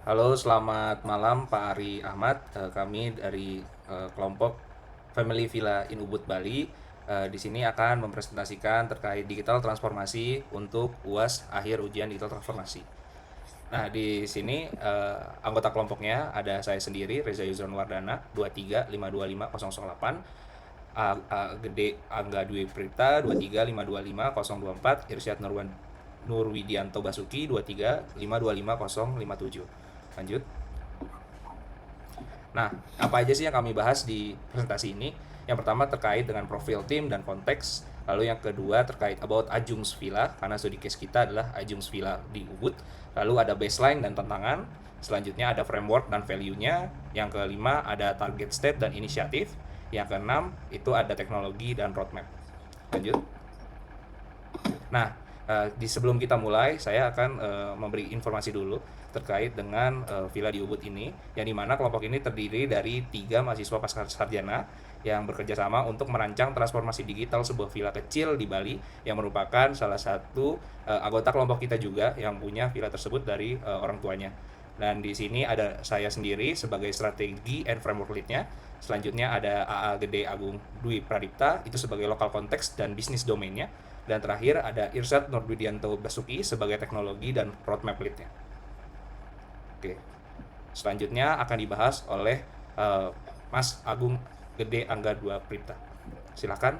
Halo, selamat malam Pak Ari Ahmad. Kami dari kelompok Family Villa in Ubud Bali. Di sini akan mempresentasikan terkait digital transformasi untuk UAS akhir ujian digital transformasi. Nah, di sini anggota kelompoknya ada saya sendiri Reza Yuzron Wardana 235255008, Gede Angga Dwi Prita 235255024, Irsyad Nurwidianto Basuki 235255057. Lanjut. Nah, apa aja sih yang kami bahas di presentasi ini? Yang pertama terkait dengan profil tim dan konteks. Lalu yang kedua terkait about Ajungs Villa, karena studi case kita adalah Ajungs Villa di Ubud. Lalu ada baseline dan tantangan. Selanjutnya ada framework dan value-nya. Yang kelima ada target state dan inisiatif. Yang keenam itu ada teknologi dan roadmap. Lanjut. Nah, di sebelum kita mulai, saya akan memberi informasi dulu terkait dengan Villa di Ubud ini, yang dimana kelompok ini terdiri dari 3 mahasiswa pasca sarjana yang bekerja sama untuk merancang transformasi digital sebuah villa kecil di Bali, yang merupakan salah satu anggota kelompok kita juga yang punya villa tersebut dari orang tuanya. Dan di sini ada saya sendiri sebagai strategi and framework lead-nya. Selanjutnya ada AA Gede Agung Dwi Pradipta, itu sebagai lokal konteks dan bisnis domainnya. Dan terakhir ada Irsyad Nurwidianto Basuki sebagai teknologi dan roadmap lead-nya. Oke. Selanjutnya akan dibahas oleh Mas Agung Gede Angga Dua Prita. Silakan.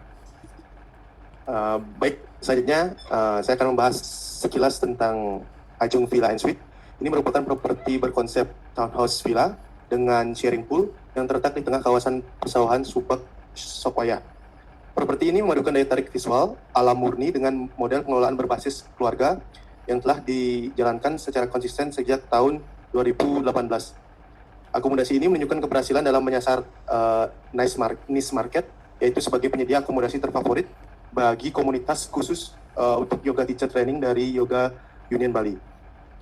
Baik, selanjutnya saya akan membahas sekilas tentang Ajung Villa and Suite. Ini merupakan properti berkonsep townhouse villa dengan sharing pool yang terletak di tengah kawasan persawahan Subak Sokoya. Properti ini memadukan daya tarik visual alam murni dengan model pengelolaan berbasis keluarga yang telah dijalankan secara konsisten sejak tahun 2018. Akomodasi ini menunjukkan keberhasilan dalam menyasar niche market, yaitu sebagai penyedia akomodasi terfavorit bagi komunitas khusus untuk yoga teacher training dari Yoga Union Bali.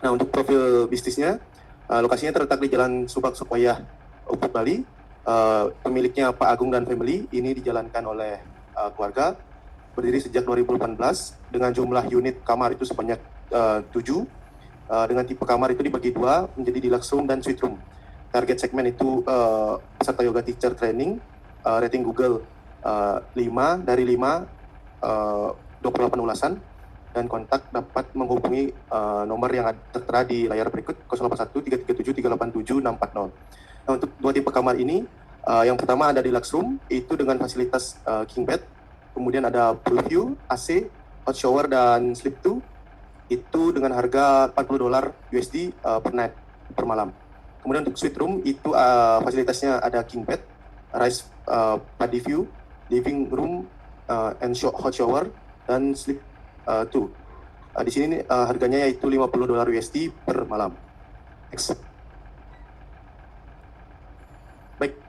Nah, untuk profil bisnisnya, lokasinya terletak di Jalan Subak Sokoya, Ubud, Bali. Pemiliknya Pak Agung dan family, ini dijalankan oleh keluarga, berdiri sejak 2018 dengan jumlah unit kamar itu sebanyak 7, dengan tipe kamar itu dibagi 2 menjadi deluxe room dan suite room. Target segmen itu peserta yoga teacher training, rating Google 5 dari 5, 28 ulasan, dan kontak dapat menghubungi nomor yang tertera di layar berikut 081 337 387 640. Nah, untuk 2 tipe kamar ini, yang pertama ada deluxe room, itu dengan fasilitas king bed, kemudian ada pool view, AC, hot shower, dan sleep 2, itu dengan harga $40 USD per night, per malam. Kemudian untuk suite room itu fasilitasnya ada king bed, rice paddy view, living room, and hot shower, dan sleep 2. Di sini harganya yaitu $50 USD per malam. Next. Baik,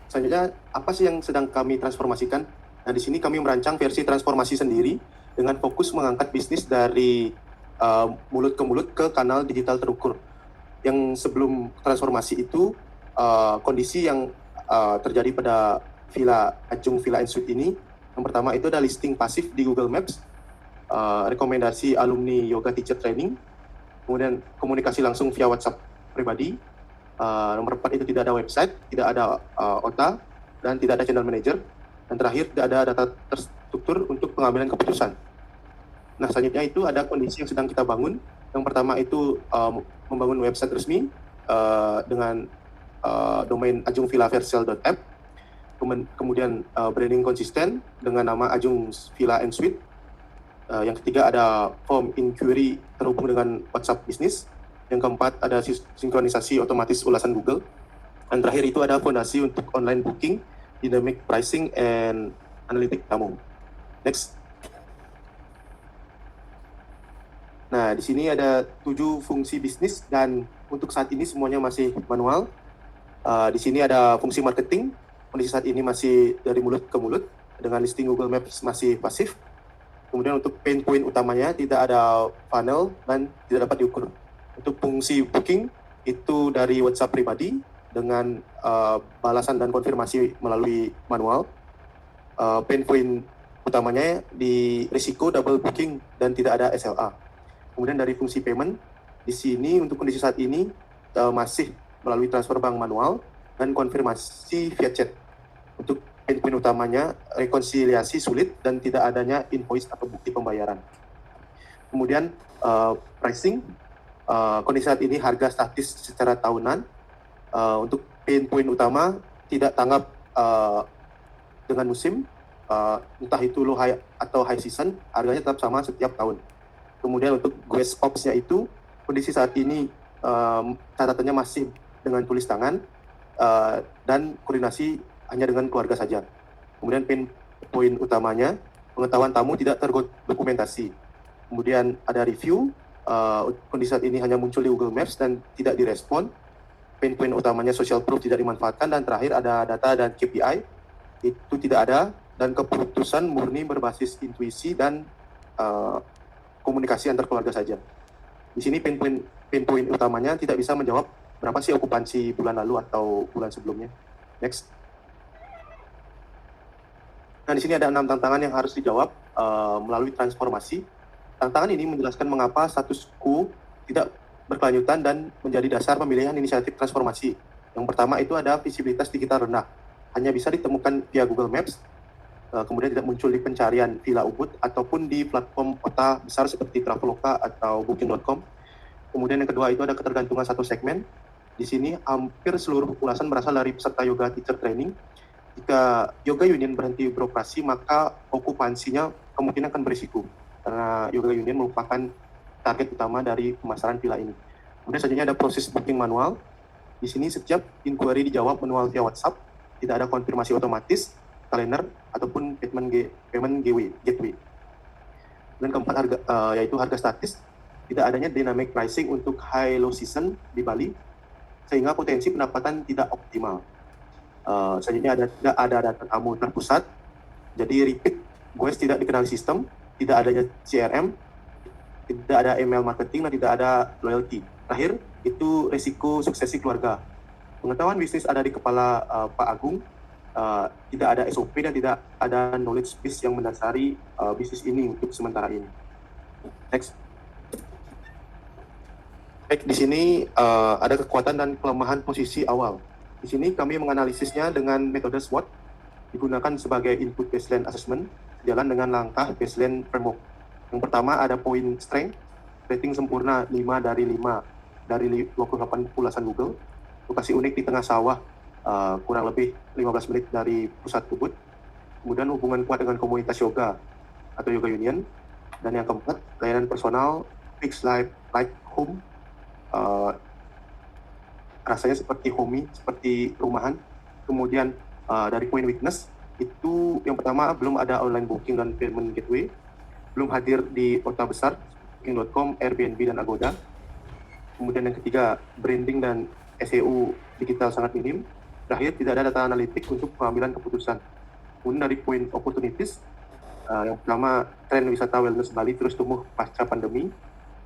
selanjutnya apa sih yang sedang kami transformasikan? Nah, di sini kami merancang versi transformasi sendiri dengan fokus mengangkat bisnis dari mulut ke mulut ke kanal digital terukur. Yang sebelum transformasi itu, kondisi yang terjadi pada Villa Ajung Villa and Suite ini, yang pertama itu ada listing pasif di Google Maps, rekomendasi alumni yoga teacher training, kemudian komunikasi langsung via WhatsApp pribadi, nomor 4 itu tidak ada website, tidak ada OTA, dan tidak ada channel manager, dan terakhir tidak ada data terstruktur untuk pengambilan keputusan. Nah, selanjutnya itu ada kondisi yang sedang kita bangun. Yang pertama itu membangun website resmi dengan domain ajungvillaversal.app. Kemudian branding konsisten dengan nama Ajung Villa and Suite. Yang ketiga ada form inquiry terhubung dengan WhatsApp bisnis. Yang keempat ada sinkronisasi otomatis ulasan Google. Dan terakhir itu ada fondasi untuk online booking, dynamic pricing, and analytic tamu. Next. Nah, di sini ada 7 fungsi bisnis dan untuk saat ini semuanya masih manual. Di sini ada fungsi marketing. Kondisi saat ini masih dari mulut ke mulut dengan listing Google Maps masih pasif. Kemudian untuk pain point utamanya tidak ada funnel dan tidak dapat diukur. Untuk fungsi booking itu dari WhatsApp pribadi dengan balasan dan konfirmasi melalui manual. Pain point utamanya di risiko double booking dan tidak ada SLA. Kemudian dari fungsi payment Di sini untuk kondisi saat ini masih melalui transfer bank manual dan konfirmasi via chat. Untuk poin utamanya, rekonsiliasi sulit dan tidak adanya invoice atau bukti pembayaran. Kemudian pricing, kondisi saat ini harga statis secara tahunan. Untuk poin utama, tidak tanggap dengan musim, entah itu low high atau high season, harganya tetap sama setiap tahun. Kemudian untuk Guest Ops-nya itu, kondisi saat ini catatannya masih dengan tulis tangan dan koordinasi hanya dengan keluarga saja. Kemudian poin utamanya, pengetahuan tamu tidak terdokumentasi. Kemudian ada review, kondisi saat ini hanya muncul di Google Maps dan tidak direspon. Poin utamanya social proof tidak dimanfaatkan, dan terakhir ada data dan KPI, itu tidak ada, dan keputusan murni berbasis intuisi dan komunikasi antar keluarga saja. Di sini poin utamanya tidak bisa menjawab berapa sih okupansi bulan lalu atau bulan sebelumnya. Next. Nah, di sini ada 6 tantangan yang harus dijawab melalui transformasi. Tantangan ini menjelaskan mengapa status quo tidak berkelanjutan dan menjadi dasar pemilihan inisiatif transformasi. Yang pertama itu ada visibilitas digital rendah, hanya bisa ditemukan via Google Maps, kemudian tidak muncul di pencarian Villa Ubud ataupun di platform kota besar seperti Traveloka atau Booking.com. Kemudian yang kedua itu ada ketergantungan satu segmen. Di sini hampir seluruh populasi berasal dari peserta yoga teacher training. Jika yoga union berhenti beroperasi, maka okupansinya kemungkinan akan berisiko, karena yoga union merupakan target utama dari pemasaran villa ini. Kemudian selanjutnya ada proses booking manual. Di sini setiap inquiry dijawab manual via WhatsApp, tidak ada konfirmasi otomatis, kalender ataupun payment gateway. Dan keempat yaitu harga statis, tidak adanya dynamic pricing untuk high low season di Bali, sehingga potensi pendapatan tidak optimal. Selanjutnya tidak ada data tamu terpusat, jadi repeat Goes tidak dikenali sistem, tidak adanya CRM, tidak ada email marketing, dan tidak ada loyalty. Terakhir itu resiko suksesi keluarga. Pengetahuan bisnis ada di kepala Pak Agung, tidak ada SOP dan tidak ada knowledge base yang mendasari bisnis ini untuk sementara ini. Next. Baik, di sini ada kekuatan dan kelemahan posisi awal. Di sini kami menganalisisnya dengan metode SWOT, digunakan sebagai input baseline assessment, jalan dengan langkah baseline framework. Yang pertama ada poin strength, rating sempurna 5 dari 5 dari 28 populasi Google, lokasi unik di tengah sawah, kurang lebih 15 menit dari pusat Ubud. Kemudian hubungan kuat dengan komunitas yoga atau yoga union. Dan yang keempat, layanan personal, fixed life like home, rasanya seperti homey, seperti rumahan. Kemudian dari poin weakness, itu yang pertama belum ada online booking dan payment gateway, belum hadir di kota besar, Booking.com, Airbnb, dan Agoda. Kemudian yang ketiga, branding dan SEO digital sangat minim. Terakhir, tidak ada data analitik untuk pengambilan keputusan. Kemudian dari poin opportunities, yang pertama, tren wisata wellness Bali terus tumbuh pasca pandemi.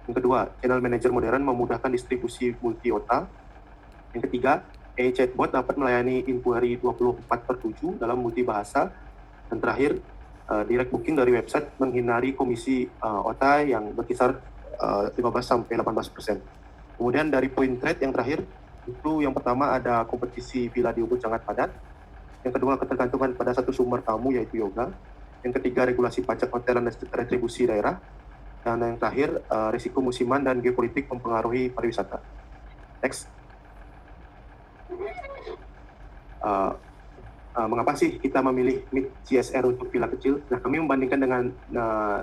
Yang kedua, channel manager modern memudahkan distribusi multi-OTA. Yang ketiga, AI chatbot dapat melayani inquiry 24/7 dalam multibahasa. Dan terakhir, direct booking dari website menghindari komisi OTA yang berkisar 15-18%. Kemudian dari poin trade yang terakhir, itu yang pertama ada kompetisi villa di Ubud sangat padat. Yang kedua, ketergantungan pada satu sumber tamu yaitu yoga. Yang ketiga, regulasi pajak hotel dan retribusi daerah. Dan yang terakhir, risiko musiman dan geopolitik mempengaruhi pariwisata. Next. Mengapa sih kita memilih MIT CSR untuk villa kecil? Nah, kami membandingkan dengan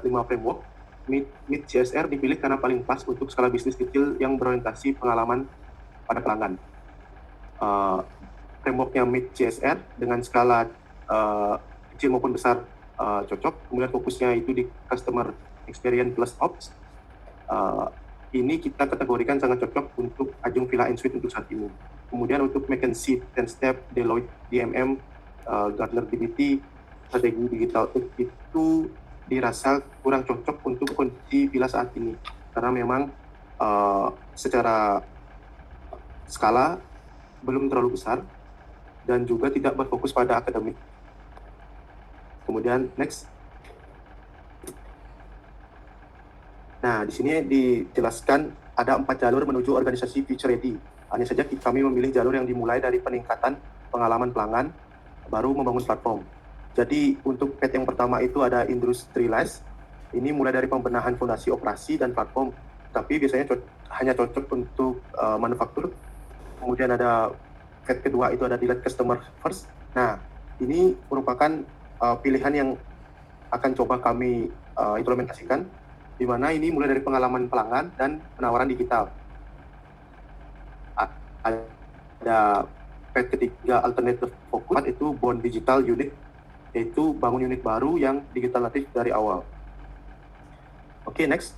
5 framework. MIT CSR dipilih karena paling pas untuk skala bisnis kecil yang berorientasi pengalaman pada pelanggan. Frameworknya MIT CSR dengan skala kecil maupun besar cocok. Kemudian fokusnya itu di customer experience plus ops. Ini kita kategorikan sangat cocok untuk Ajung Villa and Suite untuk saat ini. Kemudian untuk McKinsey, 10 Step, Deloitte, DMM, Gartner DBT, strategi digital itu dirasa kurang cocok untuk kondisi villa saat ini, karena memang secara skala belum terlalu besar dan juga tidak berfokus pada akademik. Kemudian next. Nah, di sini dijelaskan ada 4 jalur menuju organisasi Future Ready. Hanya saja kami memilih jalur yang dimulai dari peningkatan pengalaman pelanggan, baru membangun platform. Jadi untuk path yang pertama itu ada Industrialize. Ini mulai dari pembenahan fondasi operasi dan platform, tapi biasanya hanya cocok untuk manufaktur. Kemudian ada path kedua itu ada Delete Customer First. Nah, ini merupakan pilihan yang akan coba kami implementasikan, di mana ini mulai dari pengalaman pelanggan dan penawaran digital. Ada path ketiga Alternative Focus, itu Bond Digital Unit, yaitu bangun unit baru yang digital natif dari awal. Oke, next.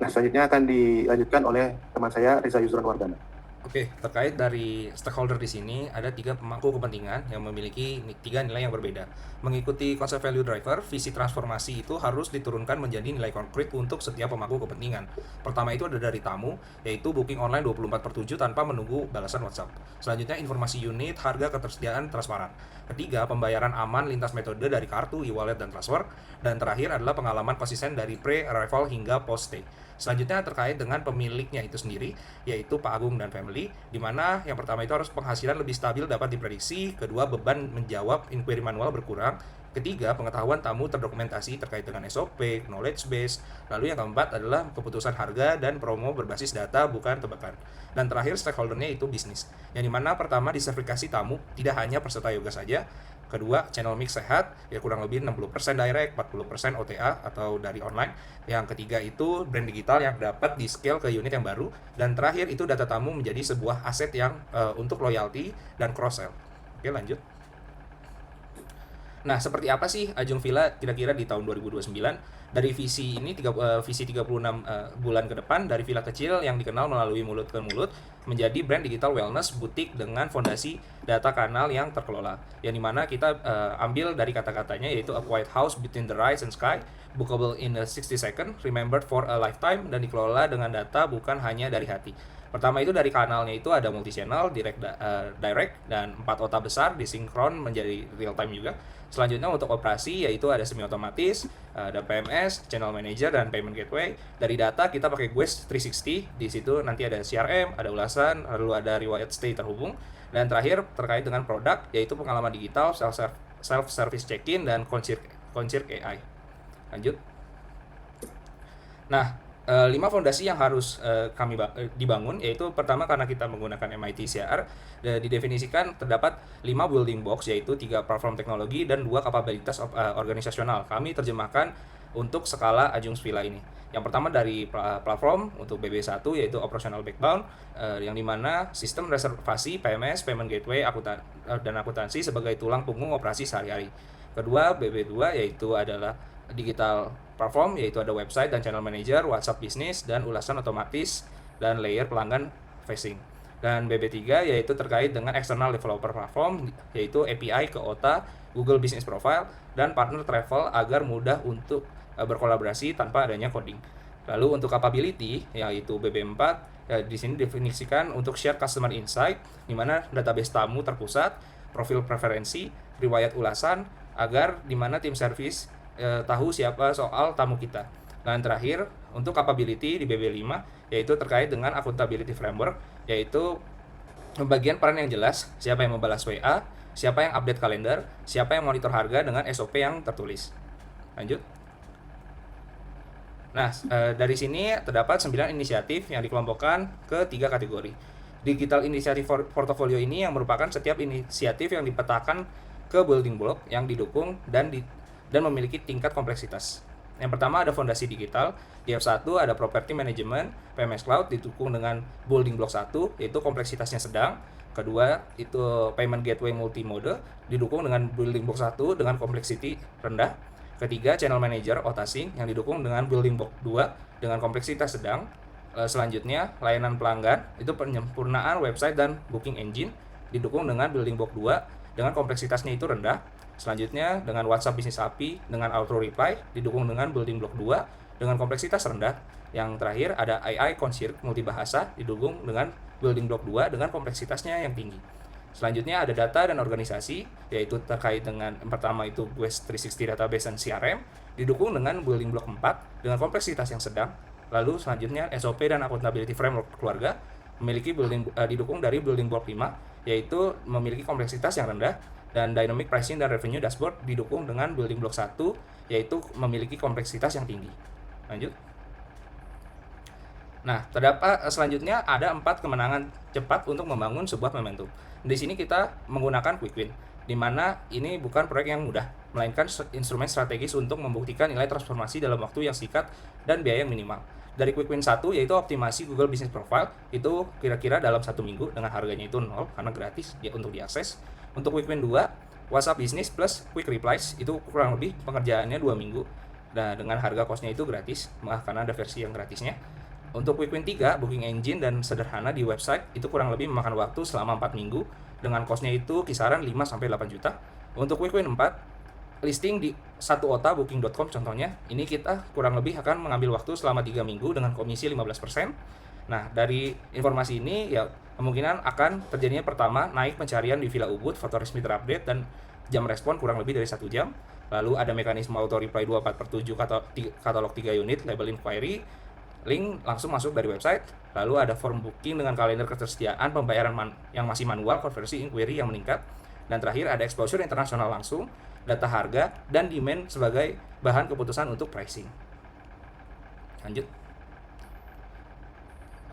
Nah, selanjutnya akan dilanjutkan oleh teman saya, Reza Yusran Wardana. Oke, terkait dari stakeholder di sini ada 3 pemangku kepentingan yang memiliki 3 nilai yang berbeda. Mengikuti konsep value driver, visi transformasi itu harus diturunkan menjadi nilai konkret untuk setiap pemangku kepentingan. Pertama itu ada dari tamu, yaitu booking online 24/7 tanpa menunggu balasan WhatsApp. Selanjutnya informasi unit, harga, ketersediaan, transparan. Ketiga, pembayaran aman lintas metode dari kartu, e-wallet, dan transfer. Dan terakhir adalah pengalaman konsisten dari pre-arrival hingga post-stay. Selanjutnya terkait dengan pemiliknya itu sendiri, yaitu Pak Agung dan family, di mana yang pertama itu harus penghasilan lebih stabil dapat diprediksi, kedua beban menjawab inquiry manual berkurang, ketiga pengetahuan tamu terdokumentasi terkait dengan SOP, knowledge base, lalu yang keempat adalah keputusan harga dan promo berbasis data bukan tebakan. Dan terakhir stakeholdernya itu bisnis, yang dimana pertama disertifikasi tamu tidak hanya peserta yoga saja, kedua channel mix sehat, ya kurang lebih 60% direct, 40% OTA atau dari online. Yang ketiga itu brand digital yang dapat di scale ke unit yang baru, dan terakhir itu data tamu menjadi sebuah aset yang untuk loyalty dan cross sell. Oke, lanjut. Nah, seperti apa sih Ajung Villa kira-kira di tahun 2029? Dari visi ini visi 36 bulan ke depan, dari villa kecil yang dikenal melalui mulut ke mulut menjadi brand digital wellness butik dengan fondasi data kanal yang terkelola. Yang dimana kita ambil dari kata-katanya, yaitu a quiet house between the rise and sky, bookable in a 60 second, remembered for a lifetime, dan dikelola dengan data bukan hanya dari hati. Pertama itu dari kanalnya itu ada multi channel, direct, dan 4 OTA besar disinkron menjadi real time juga. Selanjutnya untuk operasi yaitu ada semi otomatis, ada PMS, channel manager, dan payment gateway. Dari data kita pakai Guest 360, di situ nanti ada CRM, ada ulasan, lalu ada riwayat stay terhubung. Dan terakhir terkait dengan produk yaitu pengalaman digital, self service check-in, dan concierge AI. Lanjut. Nah, 5 fondasi yang harus kami dibangun, yaitu pertama karena kita menggunakan MIT CR, didefinisikan terdapat 5 building blocks, yaitu 3 platform teknologi dan 2 kapabilitas organisasional. Kami terjemahkan untuk skala Ajung Villa ini. Yang pertama dari platform untuk BB1 yaitu operational backbone, yang dimana sistem reservasi, PMS, payment gateway, dan akuntansi sebagai tulang punggung operasi sehari-hari. Kedua, BB2 yaitu adalah digital platform, yaitu ada website dan channel manager, WhatsApp bisnis, dan ulasan otomatis, dan layer pelanggan facing. Dan BB3 yaitu terkait dengan external developer platform, yaitu API ke OTA, Google Business Profile, dan partner travel agar mudah untuk berkolaborasi tanpa adanya coding. Lalu untuk capability yaitu BB4, di sini definisikan untuk share customer insight, di mana database tamu terpusat, profil preferensi, riwayat ulasan, agar di mana tim service tahu siapa soal tamu kita. Dan terakhir untuk capability di BB5 yaitu terkait dengan accountability framework, yaitu pembagian peran yang jelas, siapa yang membalas WA, siapa yang update kalender, siapa yang monitor harga dengan SOP yang tertulis. Lanjut. Nah, dari sini terdapat 9 inisiatif yang dikelompokkan ke 3 kategori. Digital Initiative Portfolio ini yang merupakan setiap inisiatif yang dipetakan ke building block yang didukung dan memiliki tingkat kompleksitas. Yang pertama ada fondasi digital, di F1 ada property management, PMS cloud didukung dengan building block 1 yaitu kompleksitasnya sedang. Kedua itu payment gateway multimode didukung dengan building block 1 dengan complexity rendah. Ketiga channel manager OTA-Sync yang didukung dengan building block 2 dengan kompleksitas sedang. Selanjutnya layanan pelanggan itu penyempurnaan website dan booking engine didukung dengan building block 2 dengan kompleksitasnya itu rendah. Selanjutnya dengan WhatsApp Business API dengan auto reply didukung dengan building block 2 dengan kompleksitas rendah. Yang terakhir ada AI concierge multibahasa didukung dengan building block 2 dengan kompleksitasnya yang tinggi. Selanjutnya ada data dan organisasi, yaitu terkait dengan yang pertama itu Quest 360 Database dan CRM, didukung dengan building block 4 dengan kompleksitas yang sedang. Lalu selanjutnya SOP dan Accountability Framework keluarga memiliki didukung dari building block 5, yaitu memiliki kompleksitas yang rendah, dan Dynamic Pricing dan Revenue Dashboard didukung dengan building block 1, yaitu memiliki kompleksitas yang tinggi. Lanjut. Nah, terdapat selanjutnya ada 4 kemenangan cepat untuk membangun sebuah momentum. Di sini kita menggunakan quick win, di mana ini bukan proyek yang mudah, melainkan instrumen strategis untuk membuktikan nilai transformasi dalam waktu yang singkat dan biaya yang minimal. Dari quick win 1 yaitu optimasi Google Business Profile, itu kira-kira dalam 1 minggu dengan harganya itu 0 karena gratis ya untuk diakses. Untuk quick win 2, WhatsApp Business plus Quick Replies, itu kurang lebih pengerjaannya 2 minggu. Nah, dengan harga kosnya itu gratis, karena ada versi yang gratisnya. Untuk Quick Win 3, booking engine dan sederhana di website itu kurang lebih memakan waktu selama 4 minggu dengan kosnya itu kisaran 5-8 juta. Untuk Quick Win 4, listing di satu OTA booking.com contohnya, ini kita kurang lebih akan mengambil waktu selama 3 minggu dengan komisi 15%. Nah, dari informasi ini ya kemungkinan akan terjadinya pertama naik pencarian di Villa Ubud, foto resmi terupdate dan jam respon kurang lebih dari 1 jam. Lalu ada mekanisme auto reply 24/7 katalog 3 unit, label inquiry, link langsung masuk dari website. Lalu ada form booking dengan kalender ketersediaan pembayaran yang masih manual, konversi inquiry yang meningkat. Dan terakhir ada exposure internasional langsung, data harga, dan demand sebagai bahan keputusan untuk pricing. Lanjut.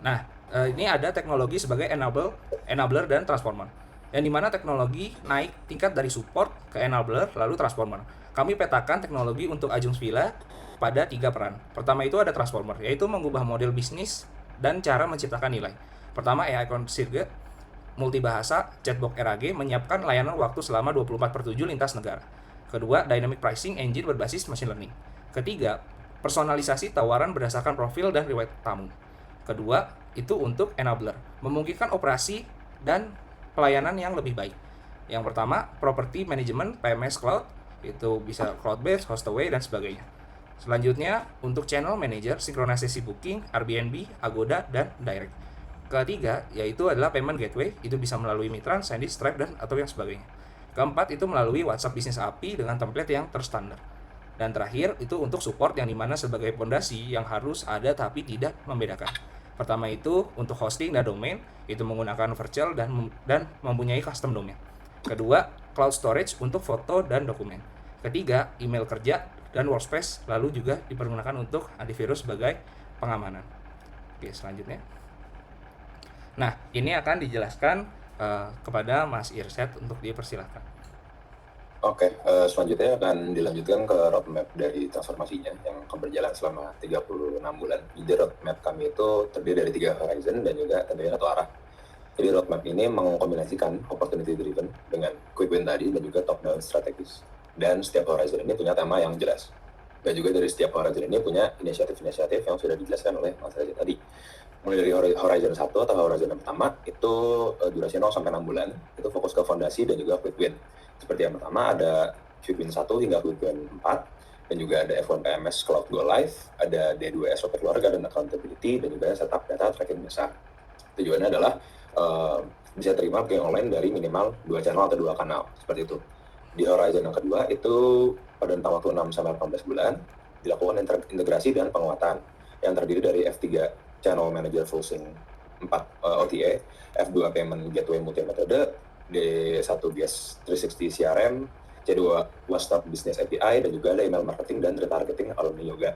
Nah, ini ada teknologi sebagai enabler dan transformer. Yang dimana teknologi naik tingkat dari support ke enabler lalu transformer. Kami petakan teknologi untuk Ajungs Villa pada 3 peran. Pertama itu ada transformer, yaitu mengubah model bisnis dan cara menciptakan nilai. Pertama, AI Concierge, multibahasa, chatbot RAG, menyiapkan layanan waktu selama 24/7 lintas negara. Kedua, Dynamic Pricing Engine berbasis machine learning. Ketiga, personalisasi tawaran berdasarkan profil dan riwayat tamu. Kedua, itu untuk enabler, memungkinkan operasi dan pelayanan yang lebih baik. Yang pertama, Property Management, PMS Cloud, itu bisa cloud-based, host away, dan sebagainya. Selanjutnya, untuk channel manager, sinkronisasi booking, Airbnb, Agoda, dan Direct. Ketiga, yaitu adalah payment gateway, itu bisa melalui Mitran, Sandy, Stripe, dan atau yang sebagainya. Keempat, itu melalui WhatsApp Business API dengan template yang terstandar. Dan terakhir, itu untuk support yang dimana sebagai fondasi yang harus ada tapi tidak membedakan. Pertama itu untuk hosting dan domain, itu menggunakan virtual dan mempunyai custom domain. Kedua, cloud storage untuk foto dan dokumen. Ketiga, email kerja dan workspace, lalu juga dipergunakan untuk antivirus sebagai pengamanan. Oke, selanjutnya. Nah, ini akan dijelaskan kepada Mas Irsyad untuk dipersilakan. Oke, selanjutnya akan dilanjutkan ke roadmap dari transformasinya yang akan berjalan selama 36 bulan. Jadi roadmap kami itu terdiri dari 3 horizon dan juga tentunya 1 arah. Jadi roadmap ini mengkombinasikan opportunity driven dengan quick win tadi dan juga top down strategis. Dan setiap horizon ini punya tema yang jelas. Dan juga dari setiap horizon ini punya inisiatif-inisiatif yang sudah dijelaskan oleh Mas Reza tadi. Mulai dari horizon 1 atau horizon yang pertama, itu durasi 0-6 bulan, itu fokus ke fondasi dan juga quick win. Seperti yang pertama ada Quick Win 1 hingga Quick Win 4, dan juga ada F1 PMS Cloud Go Live, ada D2 SOP keluarga dan accountability, dan juga setup data tracking besar. Tujuannya adalah bisa terima booking online dari minimal 2 channel atau 2 kanal, seperti itu. Di horizon yang kedua itu pada rentang waktu 6-18 bulan dilakukan integrasi dan penguatan yang terdiri dari F3 Channel Manager Full-Sync 4 OTA, F2 Payment Gateway Multi Metode, D1 Guest 360 CRM, C2 WhatsApp Business API, dan juga ada email marketing dan retargeting alumni yoga.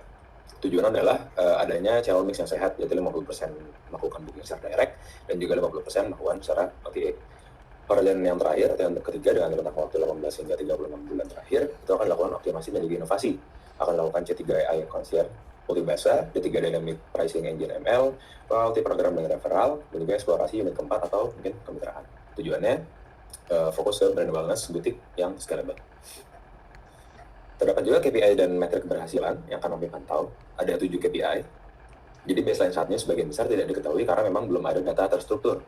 Tujuan adalah adanya channel mix yang sehat, yaitu 50% melakukan booking secara direct dan juga 50% melakukan secara OTA. Horizon yang terakhir atau yang ketiga dengan rentang waktu 18 hingga 36 bulan terakhir itu akan dilakukan optimasi dan juga inovasi. Akan dilakukan C3 AI Concierge multibahasa, D3 Dynamic Pricing Engine ML, loyalty program dengan referral, dan juga eksplorasi unit keempat atau mungkin kemitraan. Tujuannya fokus ke brand wellness butik yang scalable. Terdapat juga KPI dan metrik keberhasilan yang akan kami pantau. Ada 7 KPI. Jadi baseline saatnya sebagian besar tidak diketahui karena memang belum ada data terstruktur.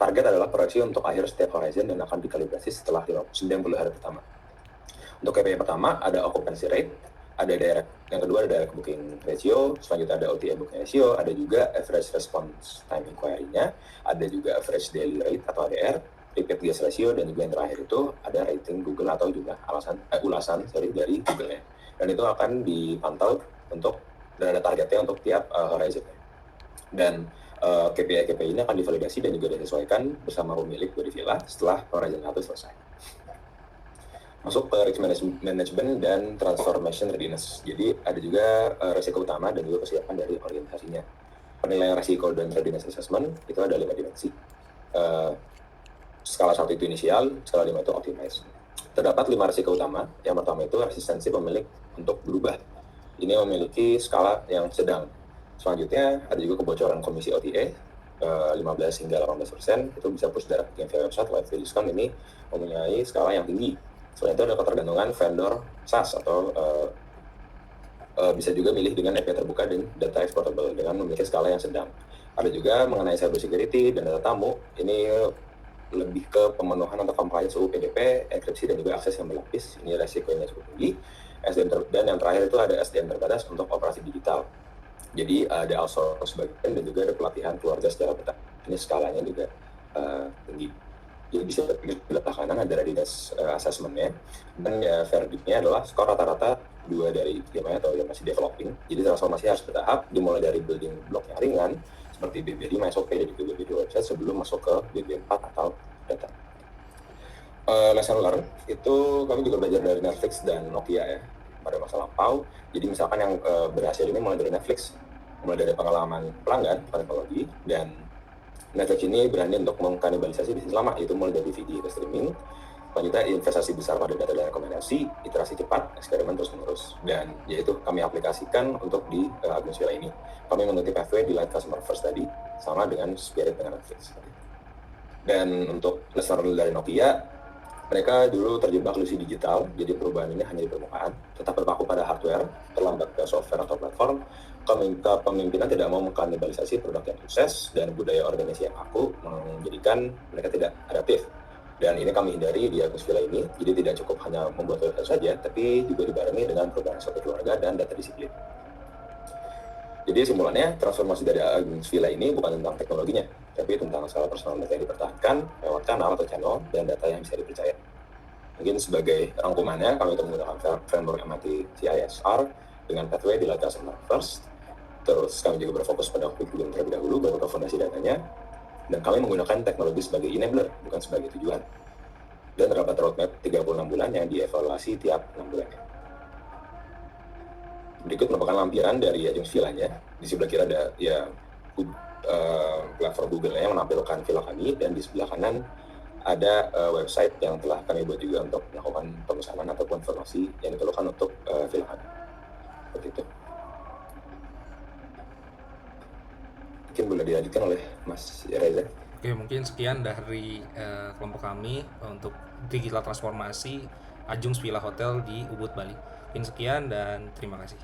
Target adalah proyeksi untuk akhir setiap horizon dan akan dikalibrasi setelah 90 hari pertama. Untuk KPI pertama ada occupancy rate, ada direct, yang kedua ada direct booking ratio, selanjutnya ada OTA booking ratio, ada juga average response time inquiry-nya, ada juga average daily rate atau ADR, repeat guest ratio, dan juga yang terakhir itu ada rating Google atau juga ulasan dari Google ya. Dan itu akan dipantau dan ada targetnya untuk tiap horizon. Dan KPI ini akan divalidasi dan juga disesuaikan bersama pemilik dari villa setelah horizon 1 selesai. Masuk ke risk management dan transformation readiness. Jadi ada juga risiko utama dan juga kesiapan dari organisasinya. Penilaian risiko dan readiness assessment itu ada 5 dimensi. Skala 1 itu inisial, skala 5 itu optimize. Terdapat 5 risiko utama. Yang pertama itu resistensi pemilik untuk berubah. Ini memiliki skala yang sedang. Selanjutnya ada juga kebocoran komisi OTA 15 hingga 18%. Itu bisa push direct booking via website, live video discount ini mempunyai skala yang tinggi. Selain itu ada ketergantungan vendor SaaS atau bisa juga milih dengan API terbuka dan data exportable dengan memiliki skala yang sedang. Ada juga mengenai cyber security dan data tamu, ini lebih ke pemenuhan atau compliance UU PDP, enkripsi dan juga akses yang berlapis. Ini resikonya cukup tinggi. Dan yang terakhir itu ada SDM terbatas untuk operasi digital. Jadi ada outsource bagian dan juga ada pelatihan keluarga secara bertahap. Ini skalanya juga tinggi. Jadi bisa di belakang kanan ada readiness assessment-nya. Dan ya verdictnya adalah skor rata-rata 2 dari 5 atau yang masih developing. Jadi transformasi harus bertahap, dimulai dari building block yang ringan seperti BB5, SOP, dan juga BB2 website sebelum masuk ke BB4 atau data. Lesson learned itu kami juga belajar dari Netflix dan Nokia ya pada masa lampau. Jadi misalkan yang berhasil ini mulai dari Netflix, mulai dari pengalaman pelanggan teknologi, dan Netflix ini berani untuk mengkanibalisasi bisnis lama, yaitu mulai dari video ke streaming. Selanjutnya investasi besar pada data dan rekomendasi, iterasi cepat, eksperimen terus-menerus. Dan yaitu kami aplikasikan untuk di Agung Villa ini. Kami mengikuti pathway di Light Customer First tadi, sama dengan spirit dengan Netflix. Dan untuk lesson dari Nokia, mereka dulu terjebak ilusi digital, jadi perubahan ini hanya di permukaan, tetap berpaku pada hardware, terlambat ke software atau platform. Kepemimpinan tidak mau mengkanibalisasi produk yang sukses, dan budaya organisasi yang kaku menjadikan mereka tidak adaptif. Dan ini kami hindari di Agung Villa ini, jadi tidak cukup hanya membuat website saja, tapi juga dibarengi dengan perubahan SOP keluarga dan data disiplin. Jadi simpulannya, transformasi dari Agung Villa ini bukan tentang teknologinya, tapi tentang skala personal data yang dipertahankan lewat kanal atau channel dan data yang bisa dipercaya. Mungkin sebagai rangkumannya, kami akan menggunakan framework MIT CISR dengan pathway di Light Customer First. Terus kami juga berfokus pada quick win terlebih dahulu, baru ke fondasi datanya. Dan kami menggunakan teknologi sebagai enabler, bukan sebagai tujuan. Dan terdapat roadmap 36 bulan yang dievaluasi tiap 6 bulannya. Berikut merupakan lampiran dari Agung Villa-nya. Di sebelah kiri ada platform Google-nya yang menampilkan villa kami, dan di sebelah kanan ada website yang telah kami buat juga untuk melakukan pemesanan ataupun informasi yang diperlukan untuk villa kami. Seperti itu. Mungkin boleh dilanjutkan oleh Mas Reza. Oke, mungkin sekian dari kelompok kami untuk digital transformasi Agung Villa Hotel di Ubud, Bali. Mungkin sekian dan terima kasih.